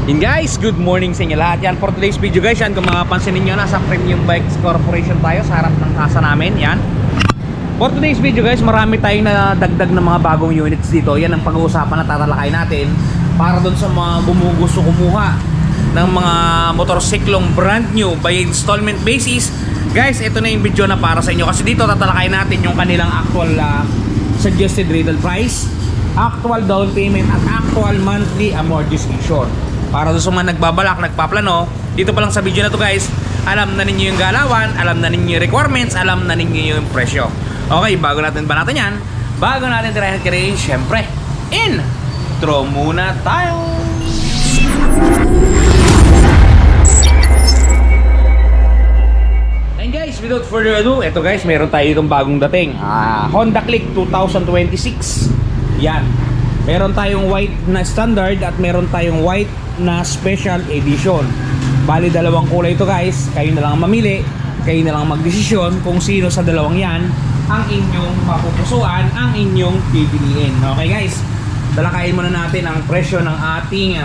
Yun guys, good morning sa inyo lahat. Yan for today's video guys, yan kung mapapansin ninyo, nasa Premium Bikes Corporation tayo sa harap ng kasa namin. Yan for today's video guys, marami tayong nadagdag na mga bagong units dito. Yan ang pag-uusapan na tatalakay natin para doon sa mga gusto kumuha ng mga motorsiklong brand new by installment basis. Guys, ito na yung video na para sa inyo, kasi dito tatalakay natin yung kanilang actual suggested retail price, actual down payment at actual monthly amortization. Para doon sa mga nagbabalak, nagpaplano, dito pa lang sa video na to guys, alam na ninyo yung galawan, alam na ninyo yung requirements, alam na ninyo yung presyo. Okay, bago natin yan, bago natin tirahin kirain, syempre, intro muna tayo! And guys, without further ado, eto guys, meron tayo itong bagong dating, Honda Click 2026. Yan, meron tayong white na standard at meron tayong white na special edition. Bali, dalawang kulay ito guys. Kayo na lang mamili, kayo na lang magdesisyon kung sino sa dalawang yan ang inyong mapupusuan, ang inyong pipiliin. Okay guys, talakayin muna natin ang presyo ng ating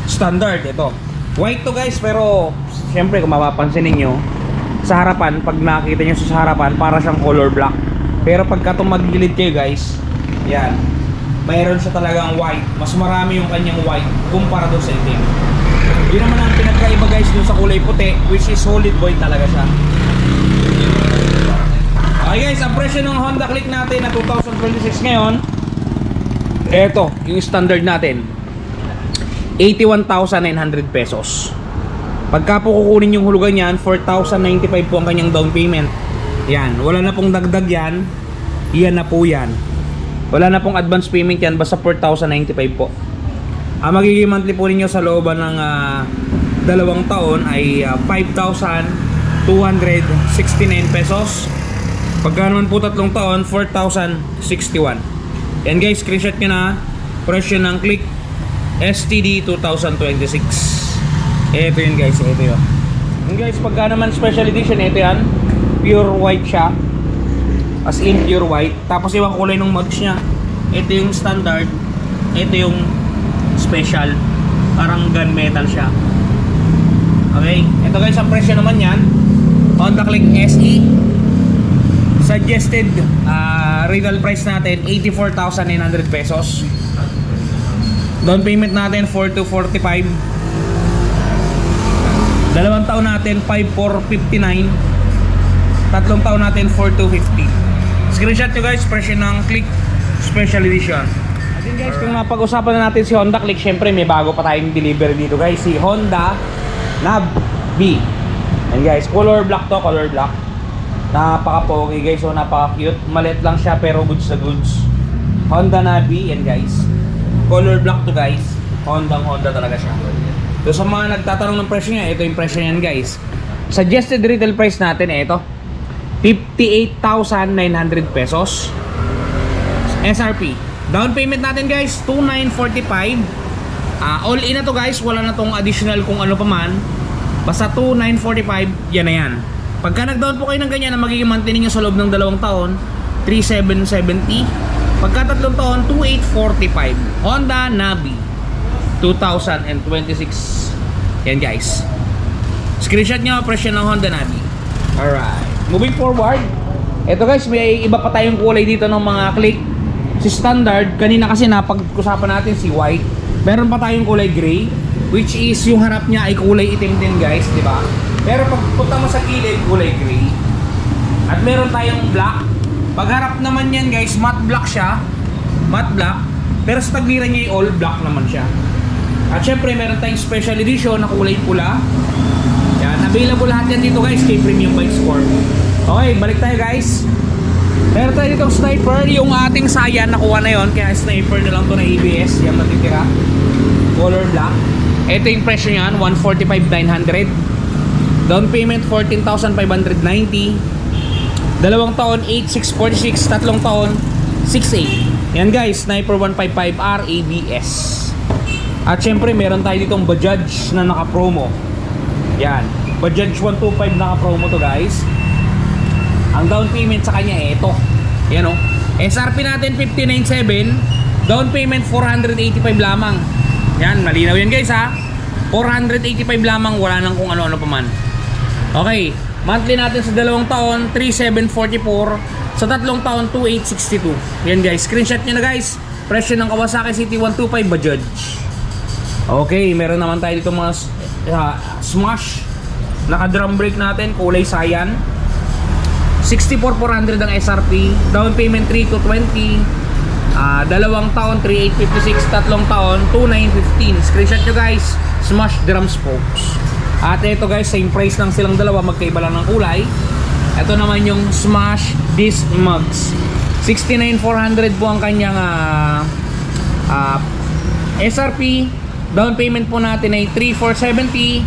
standard. Ito, white to guys, pero syempre kung mapapansin ninyo sa harapan, pag nakita nyo sa harapan, para siyang color black. Pero pagka tumagilid kayo guys, yan, mayroon siya talagang white. Mas marami yung kanyang white kumpara doon sa itim. Yun naman ang pinagkaiba guys doon sa kulay puti, which is solid white talaga siya. Okay guys, ang presyo ng Honda Click natin na 2026 ngayon, eto, yung standard natin, 81,900 pesos. Pagka po kukunin yung hulugan yan, 4,095 po ang kanyang down payment. Yan, wala na pong dagdag yan. Yan na po yan. Wala na pong advance payment yan, basta 4,095 po. Ang magiging monthly po ninyo sa looban ng 2 taon ay 5,269 pesos. Pagka naman po 3 taon, 4,061. Yan guys, screenshot nyo na presyo ng Click STD 2026. Ito yun guys, ito yun. Yan guys, pagka naman special edition, ito yan, pure white siya. As in pure white. Tapos yung kulay ng mugs nya, ito yung standard, ito yung special, parang gunmetal siya. Okay, ito guys, ang presyo naman yan, Honda Click SE, suggested retail price natin 84,900 pesos. Down payment natin 4,245. 2 taon natin 5,459. 3 taon natin 4,250. Screenshot nyo guys, presyo ng Click Special Edition. At yun guys, kung napag-usapan na natin si Honda Click, syempre may bago pa tayong delivery dito guys, si Honda Nav B. And guys, color black to, color black. Napaka-pogi guys, so napaka-cute. Maliit lang siya pero goods na goods. Honda Nav B, yan guys. Color black to guys. Honda talaga siya. So sa mga nagtatanong ng presyo niya, ito yung presyo niyan guys. Suggested retail price natin, ito 58,900 pesos. SRP. Down payment natin guys, 2,945. All in na to guys, wala na tong additional kung ano pa man. Basta 2,945, yan na yan. Pagka nag-down po kayo ng ganyan, na magiging monthly ninyo sa loob ng 2 taon, 3,770. Pagka 3 taon, 2,845. Honda Navi 2026. Yan guys. Screenshot nyo presyo ng Honda Navi. Alright, moving forward, ito guys, may iba pa tayong kulay dito ng mga Click. Si standard, kanina kasi napag-usapan natin si white. Meron pa tayong kulay gray, which is yung harap niya ay kulay itim din guys, di ba? Pero pag punta mo sa gilid, kulay gray. At meron tayong black. Pag harap naman yan guys, matte black siya. Matte black. Pero sa tagliran niya ay all black naman siya. At syempre meron tayong special edition na kulay pula. Yan, available lahat yan dito guys kay Premium Bikes Corp. Okay, balik tayo guys. Meron tayo ditong sniper, yung ating Saiyan nakuha na yon, kaya sniper na lang to na ABS, yan matitira. Color black. Ito yung presyo niyan, 145,900. Down payment 14,590. 2 taon 8,646, 3 taon 6,800. Yan guys, Sniper 155R ABS. At syempre meron tayo ditong Bajaj na naka-promo. Yan, Bajaj 125 naka-promo to guys. Ang down payment sa kanya ito. Yan o. SRP natin 59,700. Down payment 485 lamang. Yan, malinaw yan guys ha. 485 lamang, wala nang kung ano-ano pa man. Okay, monthly natin sa 2 taon, 3,744. Sa 3 taon, 2,862. Yan guys, screenshot nyo na guys. Presyo ng Kawasaki CT125 Bajaj. Okay, meron naman tayo dito mga Smash. Naka drum brake natin, kulay cyan. 64,400 ang SRP. Down payment 3,220. 2 taon 3,856. 3 taon 2,915. Screenshot nyo guys. Smash drum spokes. At ito guys, same price lang silang dalawa, magkaiba lang ng kulay. Ito naman yung Smash disc mugs. 69,400 po ang kanyang SRP. Down payment po natin ay 3,470.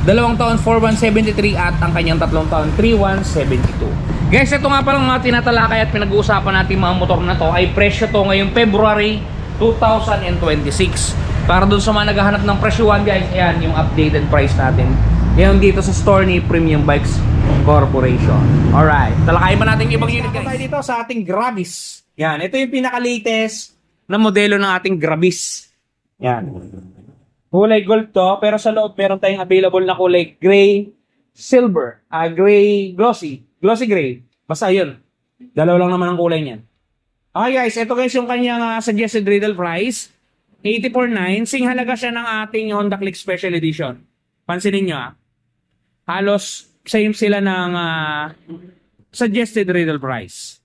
2 taon 4,173 at ang kanyang 3 taon 3,172. Guys, ito nga palang mga tinatalakay at pinag-uusapan natin mga motor na to ay presyo to ngayong February 2026. Para dun sa mga naghahanap ng presyuhan guys, ayan yung updated price natin. Yan dito sa store ni Premium Bikes Corporation. Alright, talakayin ba natin yung ibang unit guys? Tayo dito sa ating Grabis. Yan, ito yung pinaka-latest na modelo ng ating Grabis. Yan. Kulay gold to, pero sa loob meron tayong available na kulay gray, silver, gray, glossy gray. Basta yun. Dalawa lang naman ang kulay niyan. Okay guys, ito guys yung kanyang suggested retail price. 84,900. Sing halaga siya ng ating Honda Click Special Edition. Pansinin nyo halos same sila ng suggested retail price.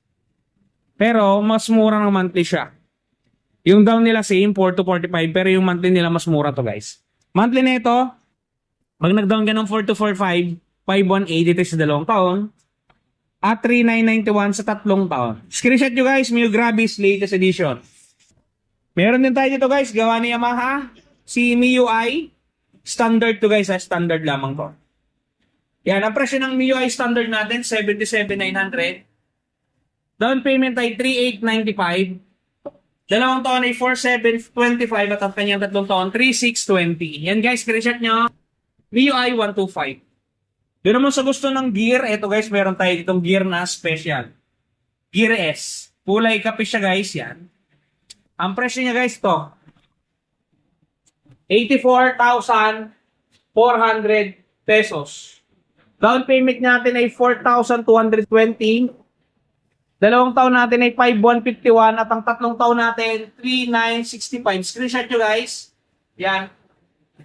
Pero mas mura ng monthly siya. Yung down nila same 4 to 45 pero yung monthly nila mas mura to guys. Monthly nito, pag nag-down ka ng 4 to 45, 5,180 sa 2 taon at 3,991 sa 3 taon. Screenshot nyo guys, Mio Grabis latest edition. Meron din tayo dito guys, gawa ni Yamaha, si MIUI. Standard to guys, standard lamang to. Yan, ang presyo ng MIUI standard natin, 77,900. Down payment ay 3,895. 2 taon ay 4,725 at ang kanyang 3 taon, 3,620. Yan guys, screenshot nyo. MIUI 125. Doon naman sa gusto ng gear, eto guys, meron tayo ditong gear na special. Gear S. Kulay kape siya guys, yan. Ang presyo niya guys to, 84,400 pesos. Down payment natin ay 4,220. 2 taon natin ay 5,151 at ang 3 taon natin 3,965. Screenshot nyo guys. Yan.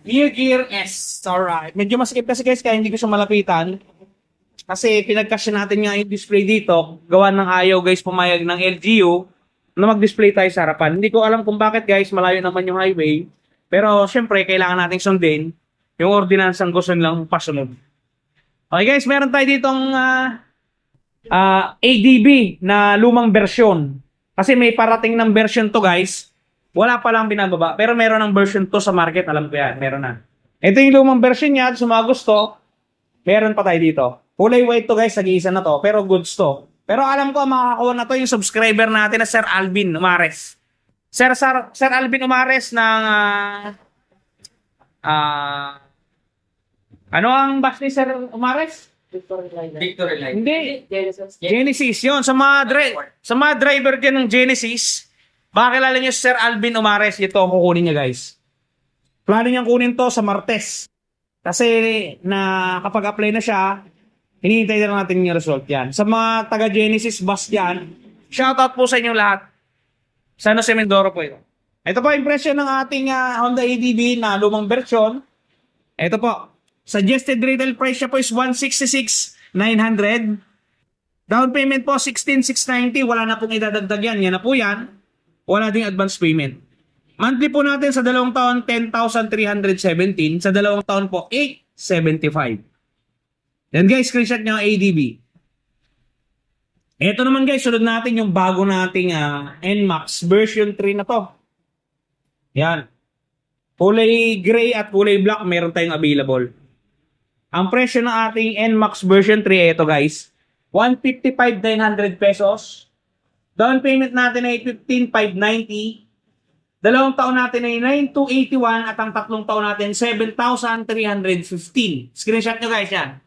New Gear S. Alright. Medyo masikip kasi guys kaya hindi ko siya malapitan. Kasi pinagkasya natin nga yung display dito. Gawa ng ayaw guys pumayag ng LGU na mag-display tayo sa harapan. Hindi ko alam kung bakit guys, malayo naman yung highway. Pero syempre, kailangan nating sundin yung ordinansang gusto nilang pasunod. Okay guys, meron tayo ditong ADB na lumang versyon. Kasi may parating ng version to guys. Wala pa lang binababa. Pero meron ng version to sa market. Alam ko yan, meron na. Ito yung lumang version niya. At sa mga gusto, meron pa tayo dito. Kulay white to guys, nag-iisa na to. Pero goods to. Pero alam ko, makakakuha na to yung subscriber natin na Sir Alvin Umares. Sir Alvin Umares ng ano ang batch ni Sir Umares? Victory Line. Hindi. Genesis yun. Sa mga driver dyan ng Genesis, baka kilala nyo si Sir Alvin Umares. Ito ang kukunin niya guys. Plano niyang kunin to sa Martes. Kasi kapag-apply na siya, hinihintay na natin yung result yan. Sa mga taga-Genesis bus yan, shoutout po sa inyong lahat. Sana si Mindoro po ito. Ito po yung presyo ng ating Honda ADB na lumang version. Ito po. Suggested retail price siya po is 166,900. Down payment po 16,690. Wala na pong idadagdag yan. Yan na po yan. Wala ding advance payment. Monthly po natin sa 2 taon 10,317. Sa 2 taon po 875. Then guys, screenshot nyo ang ADB. Ito naman guys, sunod natin yung bago nating NMAX version 3 na to. Yan. Kulay gray at kulay black meron tayong available. Ang presyo ng ating NMAX version 3, ito guys, 155,900 pesos. Down payment natin ay 15,590. 2 taon natin ay 9,281 at ang 3 taon natin 7,315. Screenshot nyo guys yan.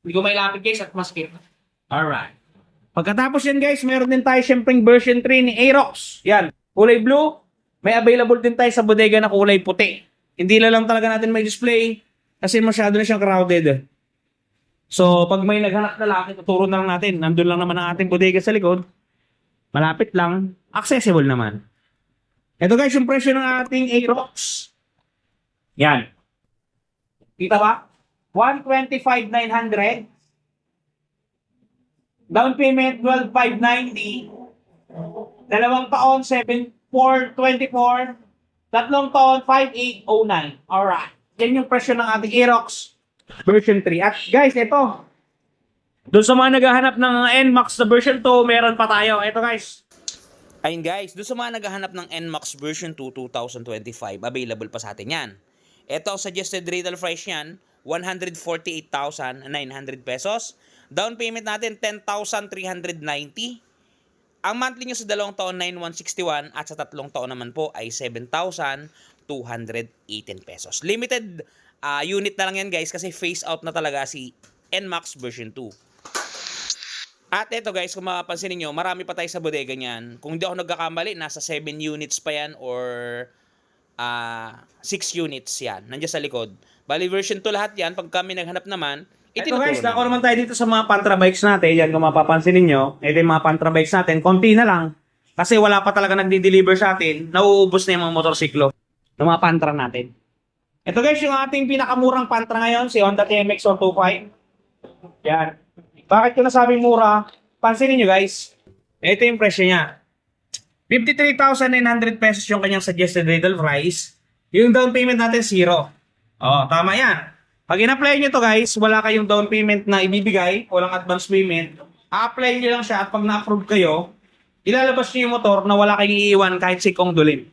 Hindi ko may lapit guys at maskip. Alright. Pagkatapos yan guys, meron din tayo syempreng version 3 ni Aerox. Yan. Kulay blue. May available din tayo sa bodega na kulay puti. Hindi na lang talaga natin may display kasi masyado na siyang crowded. So, pag may naghanap na lang, ituturo na lang natin. Nandun lang naman ang ating bodega sa likod. Malapit lang. Accessible naman. Ito guys, yung presyo ng ating Aerox. Yan. Kita ba? 125,900. Down payment, 12,590. 2 taon, 7,424. 3 taon, 5,809. Alright. Yan yung presyo ng ating Aerox version 3. At guys, ito. Doon sa mga naghahanap ng NMAX na version 2, meron pa tayo. Ito guys. Ayun guys, doon sa mga naghahanap ng NMAX version 2 2025, available pa sa atin yan. Ito ang suggested retail price yan, 148,900 pesos. Down payment natin, 10,390. Ang monthly nyo sa 2 taon, 9,161 at sa 3 taon naman po ay 7,218 pesos. Limited unit na lang yan guys kasi phase out na talaga si NMAX version 2. At ito guys, kung mapapansin niyo, marami pa tayo sa bodega niyan. Kung hindi ako nagkakamali, nasa 7 units pa yan or 6 units yan. Nandiyan sa likod. Bali version 2 lahat yan. Pag kami naghanap naman, Ito guys, dako naman tayo dito sa mga pantra bikes natin. Yan kung mapapansin ninyo, ito yung mga pantra bikes natin. Konti na lang. Kasi wala pa talaga nagdi-deliver sa atin. Nauubos na yung mga motorsiklo ng mga pantra natin. Ito guys, yung ating pinakamurang pantra ngayon, si Honda TMX 125. Yan. Bakit ko nasabing mura? Pansinin nyo guys. Ito yung presyo niya. 53,900 pesos yung kanyang suggested retail price. Yung down payment natin, 0. Oh, tama yan. Pag in-apply nyo to guys, wala kayong down payment na ibibigay, walang advance payment. A-apply nyo lang siya at pag na-approve kayo, ilalabas nyo yung motor na wala kayong iiwan kahit sikong dulim.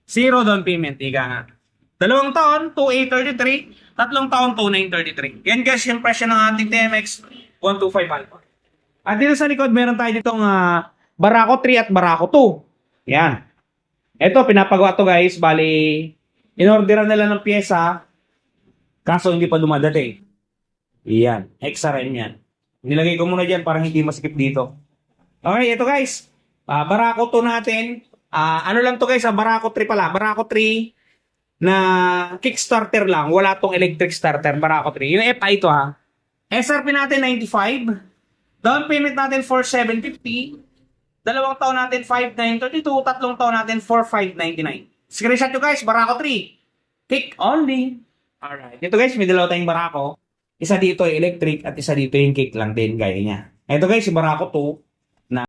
0 down payment, ika nga. 2 taon, 2,833. 3 taon, 2,933. Yan guys, yung presyo ng ating TMX 125 Alpha. At dito sa likod, meron tayo ditong Barako 3 at Barako 2. Yan. Ito, pinapagawa to guys. Bali, in-orderan nila ng pyesa. Kaso hindi pa dumadating. Yan. Extra rin yan. Nilagay ko muna dyan para hindi masikip dito. Okay, ito guys. Barako 2 natin. Ano lang to guys, Barako 3 pala. Barako 3 na kickstarter lang. Wala tong electric starter. Barako 3. Yung FI to ha. SRP natin 95. Down payment natin 4,750. 2 taon natin 5,932. 3 taon natin 4,599. Screenshot nyo guys, Barako 3. Kick only. Alright. Dito guys, may dalawa tayong Barako. Isa dito yung electric at isa dito yung kick lang din, gaya niya. Ito guys, yung Barako